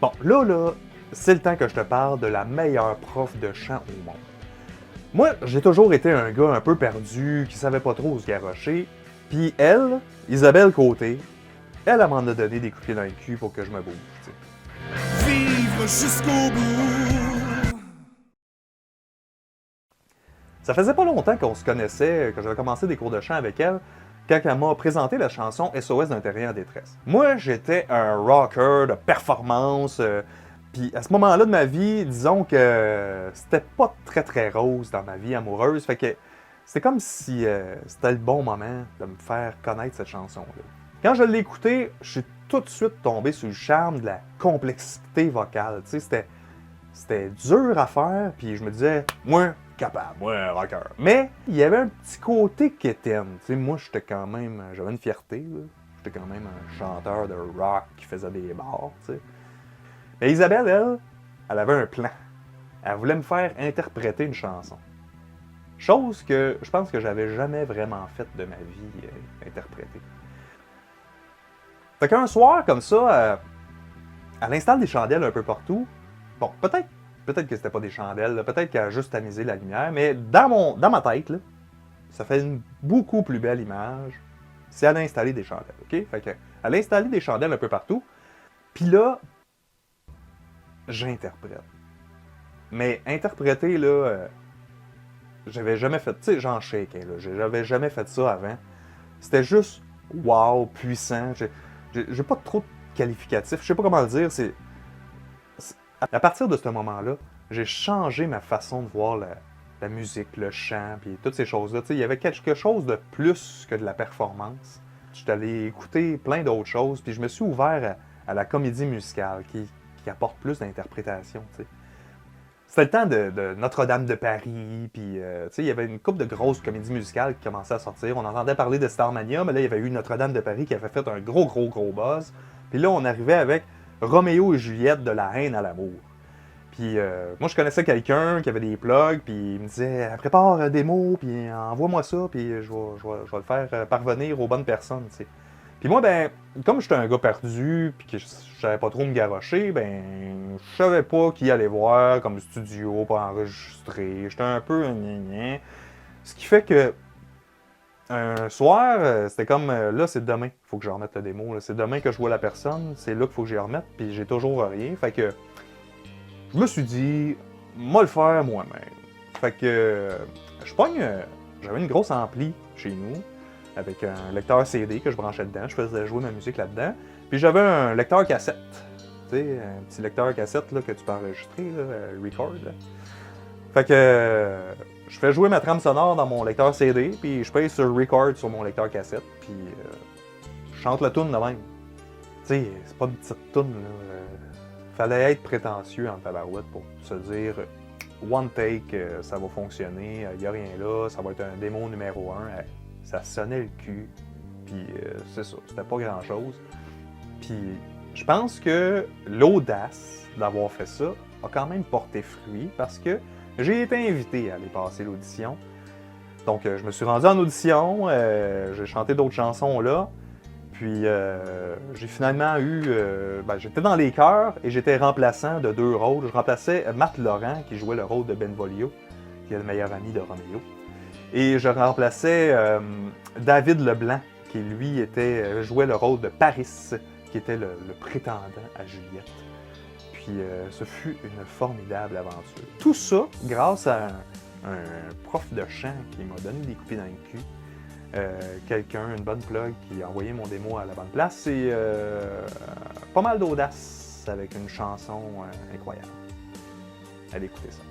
Bon, là, c'est le temps que je te parle de la meilleure prof de chant au monde. Moi, j'ai toujours été un gars un peu perdu, qui savait pas trop où se garrocher. Puis elle, Isabelle Côté, elle m'en a donné des coups de pied dans le cul pour que je me bouge, tu sais. Vivre jusqu'au bout. Ça faisait pas longtemps qu'on se connaissait, que j'avais commencé des cours de chant avec elle, quand elle m'a présenté la chanson SOS d'un terrien en détresse. Moi, j'étais un rocker de performance, puis à ce moment-là de ma vie, disons que c'était pas très rose dans ma vie amoureuse, fait que c'était comme si c'était le bon moment de me faire connaître cette chanson-là. Quand je l'ai écoutée, je suis tout de suite tombé sur le charme de la complexité vocale, tu sais, c'était dur à faire, puis je me disais, moi, capable, moi, rocker. Mais il y avait un petit côté quétaine. Tu sais, moi, j'avais une fierté, là. J'étais quand même un chanteur de rock qui faisait des bars, tu sais. Mais Isabelle, elle avait un plan. Elle voulait me faire interpréter une chanson. Chose que je pense que j'avais jamais vraiment faite de ma vie, interpréter. Fait qu'un soir, comme ça, elle installe des chandelles un peu partout. Bon, peut-être que c'était pas des chandelles, là, peut-être qu'elle a juste tamisé la lumière, mais dans ma tête, là, ça fait une beaucoup plus belle image si elle a installé des chandelles, ok? Fait que, elle a installé des chandelles un peu partout, puis là, j'interprète. Mais interpréter, là, j'avais jamais fait, tu sais, j'en shake, là, j'avais jamais fait ça avant. C'était juste, wow, puissant. J'ai pas trop de qualificatifs, je sais pas comment le dire, à partir de ce moment-là, j'ai changé ma façon de voir la musique, le chant, puis toutes ces choses-là. Tu sais, il y avait quelque chose de plus que de la performance. Je suis allé écouter plein d'autres choses, puis je me suis ouvert à la comédie musicale qui apporte plus d'interprétation. Tu sais. C'était le temps de Notre-Dame de Paris, puis tu sais, il y avait une couple de grosses comédies musicales qui commençaient à sortir. On entendait parler de Starmania, mais là, il y avait eu Notre-Dame de Paris qui avait fait un gros buzz. Puis là, on arrivait avec Roméo et Juliette de la haine à l'amour. Puis moi, je connaissais quelqu'un qui avait des plugs, puis il me disait prépare des mots, puis envoie-moi ça, puis je vais le faire parvenir aux bonnes personnes, tu sais. Puis moi, ben, comme j'étais un gars perdu, puis que je savais pas trop me garrocher, ben, je savais pas qui aller voir comme studio pour enregistrer. J'étais un peu gna. Ce qui fait que un soir, c'était comme là, c'est demain, il faut que je remette le démo. C'est demain que je vois la personne, c'est là qu'il faut que j'y remette, puis j'ai toujours rien. Fait que je me suis dit, moi le faire moi-même. Fait que je pogne, j'avais une grosse ampli chez nous, avec un lecteur CD que je branchais dedans, je faisais jouer ma musique là-dedans. Puis j'avais un lecteur cassette, tu sais, un petit lecteur cassette là, que tu peux enregistrer, là, record. Là. Fait que je fais jouer ma trame sonore dans mon lecteur CD, puis je paye sur record sur mon lecteur cassette, puis je chante la tune de même. Tu sais, c'est pas une petite tune, là. Fallait être prétentieux en tabarouette pour se dire one take, ça va fonctionner, il n'y a rien là, ça va être un démo numéro 1. Ça sonnait le cul, puis c'est ça, c'était pas grand chose. Puis je pense que l'audace d'avoir fait ça a quand même porté fruit parce que j'ai été invité à aller passer l'audition. Donc je me suis rendu en audition, j'ai chanté d'autres chansons là. Puis j'ai finalement eu... j'étais dans les chœurs et j'étais remplaçant de 2 rôles. Je remplaçais Marc Laurent qui jouait le rôle de Benvolio, qui est le meilleur ami de Roméo. Et je remplaçais David Leblanc, qui lui jouait le rôle de Paris, qui était le prétendant à Juliette. Puis ce fut une formidable aventure. Tout ça grâce à un prof de chant qui m'a donné des coupées dans le cul. Une bonne plug qui a envoyé mon démo à la bonne place et pas mal d'audace avec une chanson incroyable. Allez écouter ça.